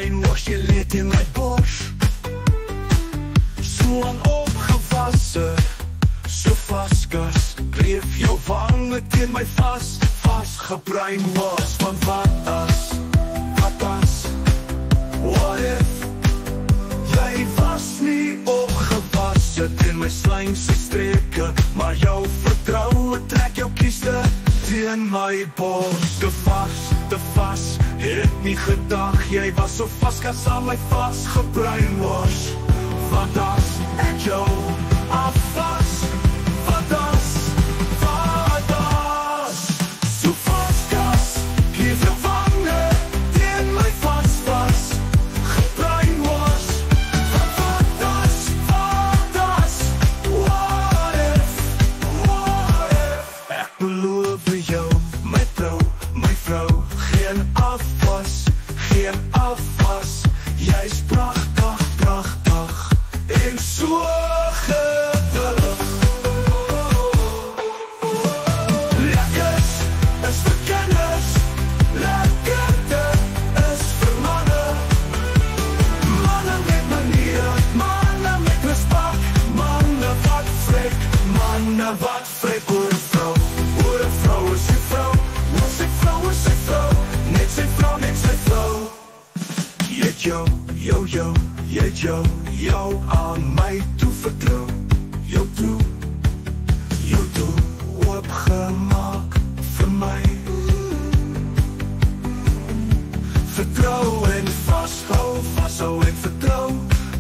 brainwash, je leert in my bors. So lang opgewasse, so vaskas, kleef jou wange teen my vastgebrainwash. Want wat as, what if jy was nie opgewasse teen my slijmse streke, maar jou vertrouwe trek jou kieste teen my bors. Te vas, het nie gedag, jy was so vaskas aan my vastgebrainwash. Wat as ek jou afwas? Wat as? So vaskas, geef jou wange teen my vastgebrainwash. Wat as? What if? Ek beloof jou, my vrou, geen afwas, jy's pragtig, en so gewillig. Lekkers is vir kinders, lekkerte is vir manne. Manne met manier, manne met respect, manne wat vrek oor 'n vrou. Oor 'n vrou is sy vrou, oor sy vrou is sy vrou, net sy vrou, net sy vrou. Jy het jou aan my toe vertrou, jou toe oopgemaak vir my. Vertrou en vashou en vertrou,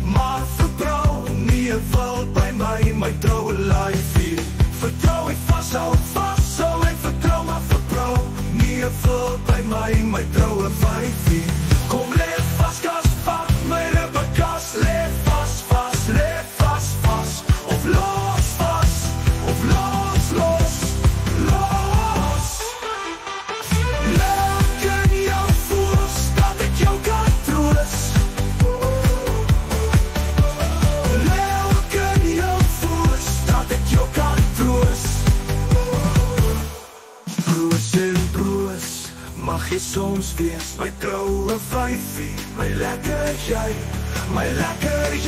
maar verbrou nie 'n wil by my troue lyfie. Vertrou en vashou en vertrou, maar verbrou nie 'n wil by my troue wyfie. Kom leef vaskas, vat my ribbekas, leef vas, of los. Leuk in jou voels, dat ek jou kan troos. Leuk in jou voels, dat ek jou kan troos. Broos, mag jy soms wees my troue wyfie, my lekker jy, my lekker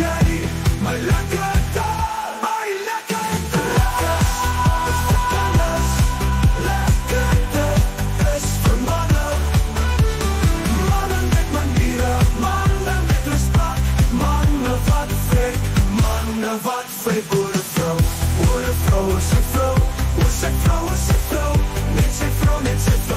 taal, my lekker lekkers is vir kinders, lekkerte is vir manne. Manne met maniere, manne met respect, manne wat vrek oor 'n vrou. Oor 'n vrou is sy vrou, oor sy vrou is sy vrou, net sy vrou, net sy vrou.